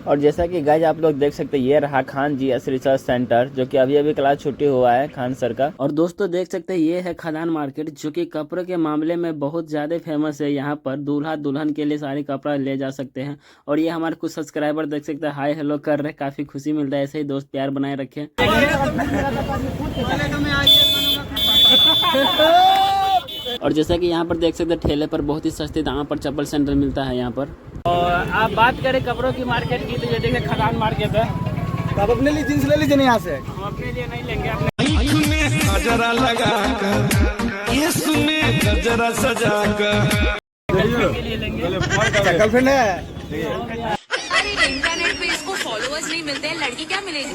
और जैसा कि गाइज आप लोग देख सकते हैं, ये रहा खान जीएस रिसर्च सेंटर, जो कि अभी अभी क्लास छुट्टी हुआ है खान सर का। और दोस्तों देख सकते हैं, ये है खदान मार्केट, जो कि कपड़ों के मामले में बहुत ज़्यादा फेमस है। यहाँ पर दूल्हा दुल्हन के लिए सारे कपड़ा ले जा सकते हैं। और ये हमारे कुछ सब्सक्राइबर देख सकते हैं, हाय हेलो कर रहे, काफ़ी खुशी मिलता है। ऐसे ही दोस्त प्यार बनाए रखे। और जैसा कि यहाँ पर देख सकते हैं, ठेले पर बहुत ही सस्ते दाम पर चप्पल सैंडल मिलता है यहाँ पर। और आप बात करें कपड़ों की मार्केट की, तो ये देखिए खदान मार्केट है। तो आप अपने लिए जींस ले लीजिए यहाँ से। हम अपने लिए नहीं लेंगे, अपने गर्लफ्रेंड के लिए लेंगे। गर्लफ्रेंड है। अरे इंटरनेट पे इसको फॉलोअर्स नहीं मिलते हैं, लड़की क्या मिलेगी?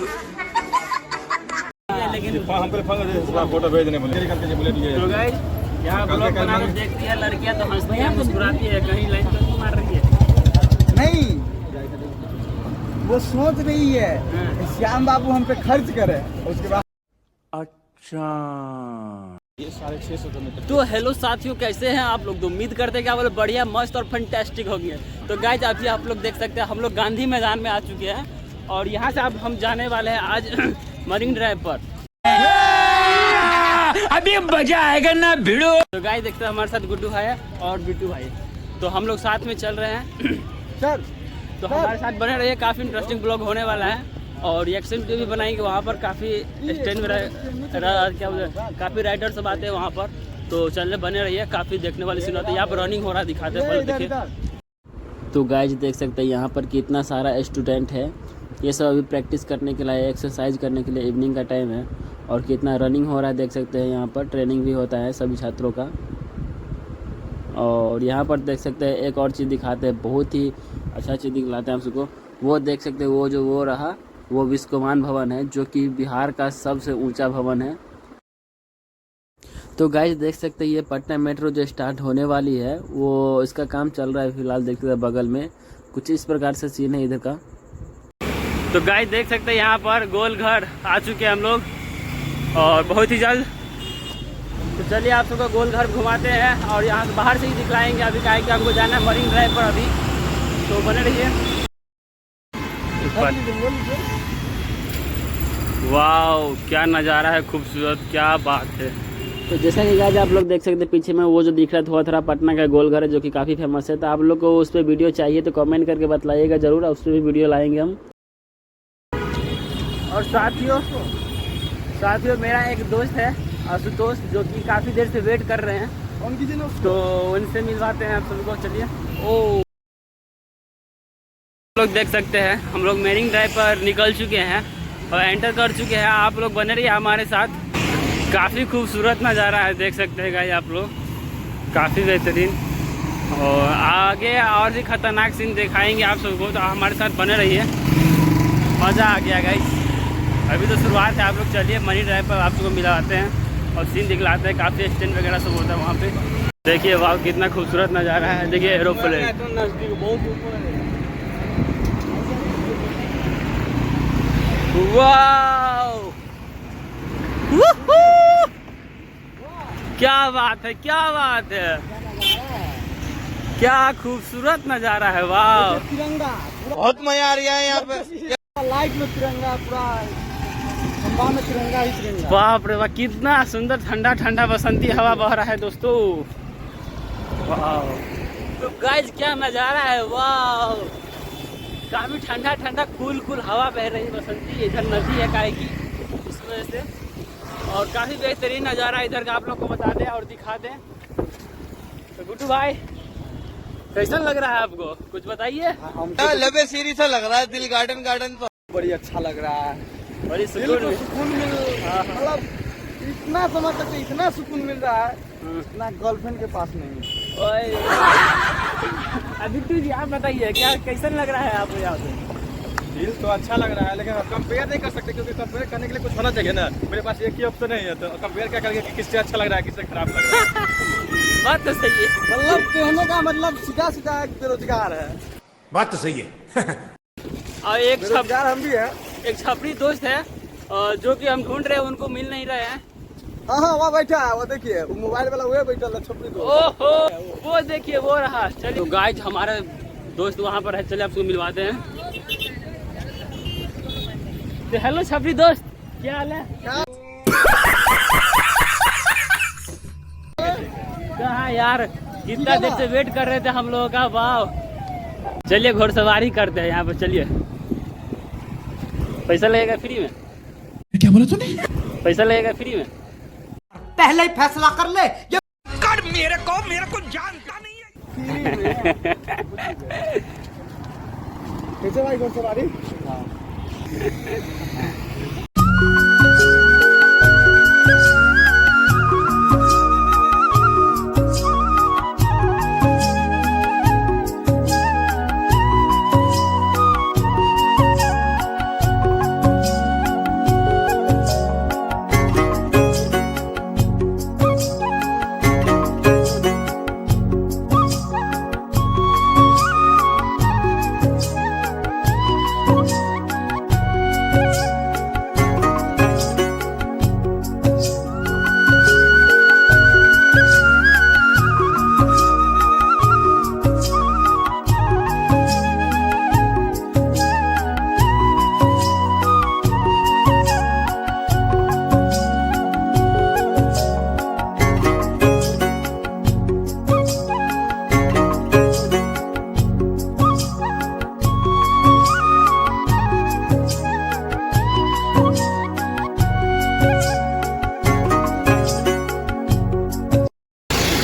लेकिन फोटो भेज देने बोले। यहाँ ब्लॉग बनाना देखती है लड़कियाँ तो हंसती है, मुस्कुराती है, कहीं लाइन तो नहीं मार रही है। नहीं, वो सोच रही है श्याम बाबू हम पे खर्च करे, उसके बाद। अच्छा, ये 650 किलोमीटर। तो हेलो साथियों, कैसे हैं आप लोग? तो उम्मीद करते हैं कि आप लोग बढ़िया मस्त और फैंटास्टिक होंगे। तो गाइज अभी आप लोग देख सकते हैं, हम लोग गांधी मैदान में आ चुके हैं। और यहाँ से अब हम जाने वाले हैं आज मरीन ड्राइव पर। अभी मजा आएगा ना भिड़ो। तो गाइस देखते हैं, हमारे साथ गुड्डू भाई है और बिट्टू भाई, तो हम लोग साथ में चल रहे हैं। सर तो हमारे साथ बने रहिए, काफ़ी इंटरेस्टिंग ब्लॉग होने वाला है। और रिएक्शन वीडियो भी बनाएंगे वहाँ पर, काफ़ी स्टैंड क्या बोलते, काफ़ी राइडर सब आते हैं वहाँ पर। तो चलने बने रहिए, काफ़ी देखने वाली सीन होती है। यहाँ पर रनिंग हो रहा दिखाते हैं, देखिए। तो गाइस देख सकते हैं यहाँ पर कितना सारा स्टूडेंट है। ये सब अभी प्रैक्टिस करने के लिए, एक्सरसाइज करने के लिए इवनिंग का टाइम है। और कितना रनिंग हो रहा है देख सकते हैं। यहाँ पर ट्रेनिंग भी होता है सभी छात्रों का। और यहाँ पर देख सकते हैं, एक और चीज़ दिखाते हैं, बहुत ही अच्छा चीज़ दिखलाते हैं आप सबको। वो देख सकते हैं, वो रहा, वो विश्वमान भवन है, जो कि बिहार का सबसे ऊंचा भवन है। तो गाइस देख सकते हैं, ये पटना मेट्रो जो स्टार्ट होने वाली है, वो इसका काम चल रहा है फिलहाल। देख सकते हैं बगल में कुछ इस प्रकार से सीन है इधर का। तो गाइस देख सकते हैं, यहाँ पर गोल घर आ चुके हैं हम लोग, और बहुत ही जल्द। तो चलिए आप सबको गोल घर घुमाते हैं, और यहाँ से बाहर से ही दिखलाएंगे। अभी क्या है कि हमको जाना है मरीन ड्राइव पर अभी, तो बने रहिए। वाओ, क्या नज़ारा है, खूबसूरत, क्या बात है। तो जैसा कि गाइस आप लोग देख सकते हैं, पीछे में वो जो दिख रहा है थोड़ा पटना का गोल घर है, जो कि काफ़ी फेमस है। तो आप लोग को उस पर वीडियो चाहिए तो कमेंट करके बतलाइएगा ज़रूर, उस पर भी वीडियो लाएंगे हम। और साथियों मेरा एक दोस्त है आशुतोष, जो कि काफ़ी देर से वेट कर रहे हैं, तो उनसे मिलवाते हैं आप सबको। चलिए। ओ लोग देख सकते हैं, हम लोग मरीन ड्राइव पर निकल चुके हैं और एंटर कर चुके हैं। आप लोग बने रहिए हमारे साथ, काफ़ी खूबसूरत नज़ारा है, देख सकते हैं गाइस आप लोग, काफ़ी बेहतरीन। और आगे और भी खतरनाक सीन दिखाएंगे आप सबको, तो हमारे साथ बने रहिए, मज़ा आ गया गाइस। अभी तो शुरुआत है, आप लोग चलिए मरीन ड्राइव पर आप सबको मिलाते हैं और सीन दिखलाते हैं। काफ़ी स्टैंड वगैरह सब होता है वहाँ पे। देखिए वाह, कितना खूबसूरत नज़ारा है। देखिए एरोप्लेन, वाह, क्या बात है, क्या बात है, क्या खूबसूरत नज़ारा है। वाह, तिरंगा बहुत मजा आ रहा है यहाँ पे। लाइट में तिरंगा, पूरा खंबा में तिरंगा ही तिरंगा। बाप रे वाह, कितना सुंदर ठंडा ठंडा बसंती हवा बह रहा है दोस्तों। वाह, तो गाइस क्या नज़ारा है, वाह, काफ़ी ठंडा ठंडा कूल हवा बह रही है बसंती। इधर नदी है काहे की, इस वजह से। और काफ़ी बेहतरीन नज़ारा इधर का आप लोग को बता दें और दिखा दें। तो गुड्डू भाई कैसा लग रहा है आपको, कुछ बताइए। लबे सीरी सा लग रहा है, दिल गार्डन तो बड़ी अच्छा लग रहा है, बड़ी सुकून मिल, मतलब इतना समय तक इतना सुकून मिल रहा है, इतना गर्लफ्रेंड के पास नहीं। बिट्टू जी आप बताइए, क्या कैसा लग रहा है आपको यहाँ पे? फील तो अच्छा लग रहा है, लेकिन कंपेयर नहीं कर सकते, क्योंकि कंपेयर करने के लिए कुछ होना चाहिए ना। मेरे पास एक ही ऑप्शन नहीं है, तो कंपेयर क्या करेंगे कि किससे अच्छा लग रहा है, किससे खराब लग रहा है। बात तो सही है। मतलब कहने का मतलब सीधा सीधा एक बेरोजगार है। बात तो सही है। और एक बेरोजगार हम भी है। एक छपरी दोस्त है जो कि हम ढूंढ रहे हैं, उनको मिल नहीं रहे हैं। हाँ हाँ वहाँ बैठा है, वो देखिए वो मोबाइल वाला वो बैठा है छपरी को। ओहो, वो देखिए वो रहा। चलिए तो गाइस हमारा दोस्त वहाँ पर है, चलिए आपको मिलवाते हैं। तो हेलो छपरी दोस्त, क्या हाल है? कहाँ यार, कितना देर से वेट कर रहे थे हम लोगों का। वाह, चलिए घोड़सवारी करते हैं यहाँ पर। चलिए, पैसा लगेगा फ्री में? क्या बोला तूने? पैसा लगेगा फ्री में? पहले ही फैसला कर ले। कर मेरे को जानता नहीं है। कैसे भाई घोड़सवारी?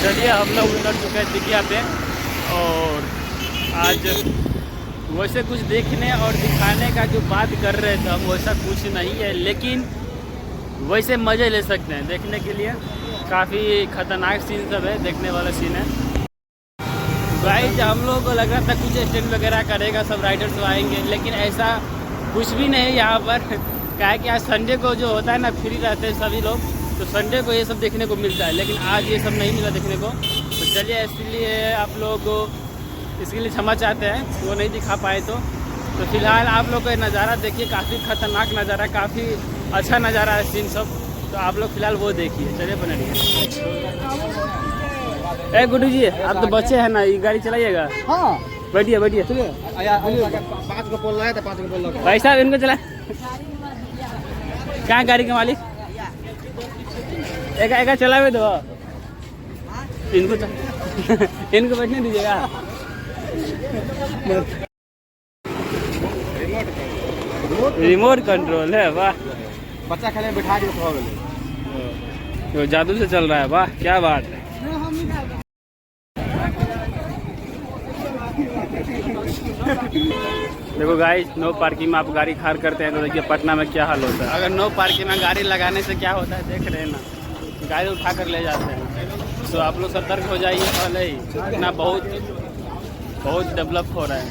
चलिए हम लोग उतर चुके हैं टिकिया पे, और आज वैसे कुछ देखने और दिखाने का जो बात कर रहे थे हम, वैसा कुछ नहीं है, लेकिन वैसे मज़े ले सकते हैं देखने के लिए। काफ़ी खतरनाक सीन सब है, देखने वाला सीन है। गाइस हम लोगों को लग रहा था कुछ स्टैंड वगैरह करेगा, सब राइडर्स आएंगे, लेकिन ऐसा कुछ भी नहीं यहाँ पर। क्या है कि आज संडे को जो होता है ना, फ्री रहते हैं सभी लोग, तो संडे को ये सब देखने को मिलता है, लेकिन आज ये सब नहीं मिला देखने को। तो चलिए, इसलिए आप लोग को इसके लिए क्षमा चाहते हैं, वो नहीं दिखा पाए तो फिलहाल आप लोग का नज़ारा देखिए, काफ़ी खतरनाक नज़ारा, काफ़ी अच्छा नज़ारा है सीन सब। तो आप लोग फिलहाल वो देखिए। चलिए बने रहिए। ए गुड्डू जी, आप तो बच्चे हैं ना, ये गाड़ी चलाइएगा? हाँ बैठिए बैठिए। 5 को बोल रहा है तो 5 को बोल रहा है। भाई साहब इनको चला। कहाँ गाड़ी के मालिक? एक चलावे दो इनको। इनको बैठने दीजिएगा। रिमोट कंट्रोल है, वाह। बच्चा खेले में बिठा दिया तो तो जादू से चल रहा है, वाह क्या बात है। देखो गाइस, नो पार्किंग में आप गाड़ी खार करते हैं तो देखिए पटना में क्या हाल होता है। अगर नो पार्किंग में गाड़ी लगाने से क्या होता है देख रहे हैं ना, गाड़ी उठा कर ले जाते हैं। तो आप लोग सतर्क हो जाइए पहले ही, पटना बहुत डेवलप हो रहा है।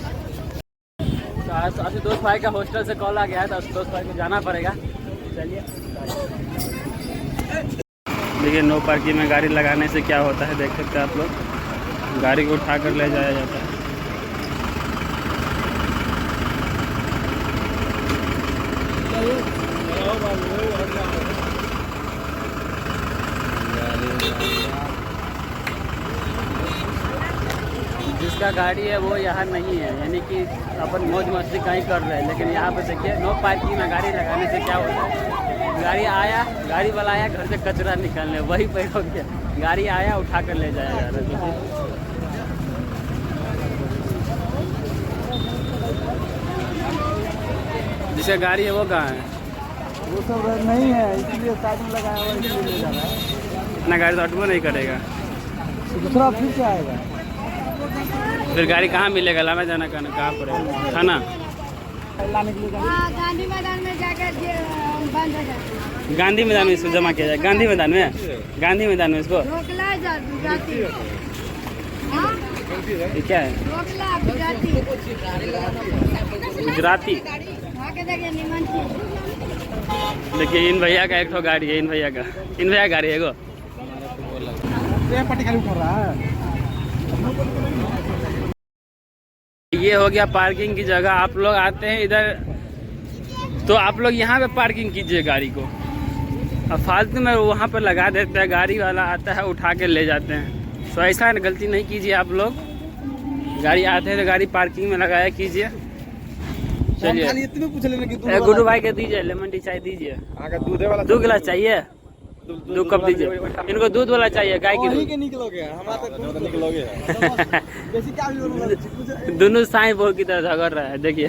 तो आज दोस्त भाई का हॉस्टल से कॉल आ गया है, तो दोस्त भाई को जाना पड़ेगा। चलिए देखिए, नो पार्किंग में गाड़ी लगाने से क्या होता है देख सकते हैं आप लोग, गाड़ी को उठा कर ले जाया जाता है। जिसका गाड़ी है वो यहाँ नहीं है, यानी कि अपन मौज मस्ती कहीं कर रहे हैं, लेकिन यहाँ पे देखिए नो पार्किंग में गाड़ी लगाने से क्या होता है, गाड़ी वाला आया घर से कचरा निकालने, वही पे हो गया, गाड़ी आया उठा कर ले जाया जा रहा है। जिसका गाड़ी है वो कहाँ है? वो सब नहीं है, इसलिए साइड में लगाया हुआ, इसलिए ले जा रहा है। इतना गाड़ी तो ऑटो नहीं करेगा, दूसरा फिर से आएगा। फिर गाड़ी कहाँ मिलेगा? लाना जाना कहाँ पड़ेगा? थाना लाने के लिए गांधी मैदान में जाकर बंद हो जाता है। गांधी मैदान में इसको जमा किया जाए। गांधी मैदान में इसको ढोकला जाती। हाँ? ये क्या है? ढोकला गुजराती। गुजराती। वहाँ के देखिए निमन चीज। देखिए इन भैया का एक ठो गाड़ी है, इन भैया गाड़ी है एगो। पट्टी खाली उठा रहा है। ये हो गया पार्किंग की जगह। आप लोग आते हैं इधर तो आप लोग यहाँ पे पार्किंग कीजिए गाड़ी को, अब फालतू में वहाँ पर लगा देते हैं, गाड़ी वाला आता है उठा के ले जाते हैं। तो ऐसा गलती नहीं कीजिए आप लोग, गाड़ी आते हैं तो गाड़ी पार्किंग में लगाया कीजिए। चलिए पूछ लेना कि गुड्डू भाई के दीजिए लेमन टी चाय दीजिए। दूधे वाला 2 गिलास चाहिए, 2 कप दीजिए। इनको दूध वाला चाहिए, गाय की दूध। निकलोगे हमारा निकलोगे दोनों साईं बहू की तरह झगड़ रहा है, देखिए।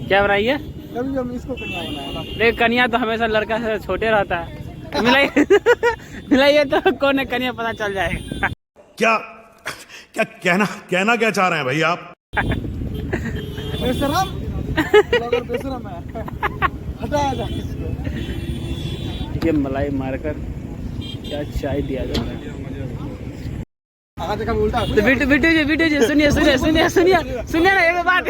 क्या बनाइए? कभी हम इसको कन्या बनाया। देख कन्या तो हमेशा लड़का से छोटे रहता है। मिलाइए तो कौन है कन्या पता चल जाएगा। क्या क्या कहना क्या चाह रहे हैं भाई आप? बेशरम बेशरम है, हटाया जाए इसको। ये मलाई मारकर क्या चाय दिया जाता है। आगे देखा उल्टा तो बिट्टू जी सुनिए ना एक बात।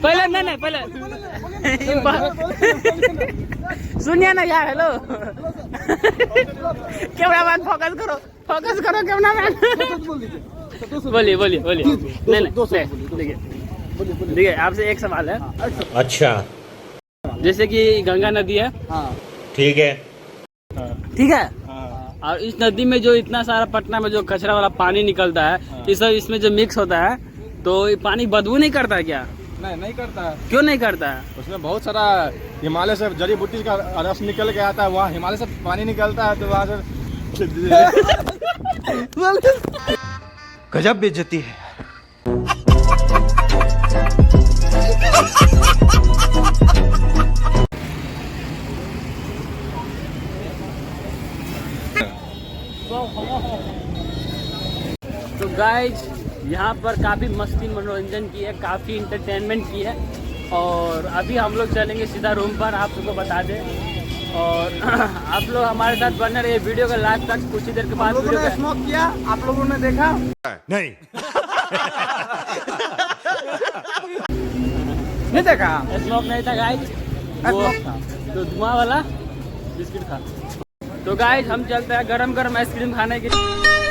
पहले नहीं पहले सुनिए ना यार। हेलो कैमरा मैन फोकस करो कैमरा मैन। बोलिए नहीं देखिए आपसे एक सवाल है। अच्छा जैसे कि गंगा नदी है, ठीक है। और इस नदी में जो इतना सारा पटना में जो कचरा वाला पानी निकलता है, इस सब इसमें जो मिक्स होता है, तो ये पानी बदबू नहीं करता क्या? नहीं करता है। क्यों नहीं करता है? उसमें बहुत सारा हिमालय से जड़ी बूटी का रस निकल के आता है, वहाँ हिमालय से पानी निकलता है, तो वहाँ से गजब बेइज्जती है। तो गाइज यहाँ पर काफ़ी मस्ती मनोरंजन की है, काफ़ी इंटरटेनमेंट की है। और अभी हम लोग चलेंगे सीधा रूम पर, आप सबको बता दें। और आप लोग हमारे साथ बने रहिए वीडियो का लास्ट तक। कुछ ही देर के बाद वीडियो का स्मोक किया, आप लोगों ने देखा? नहीं नहीं देखा। स्मोक नहीं था गाइज, वो तो धुआं वाला बिस्किट था। तो गाइज हम चलते हैं गरम आइसक्रीम खाने के लिए।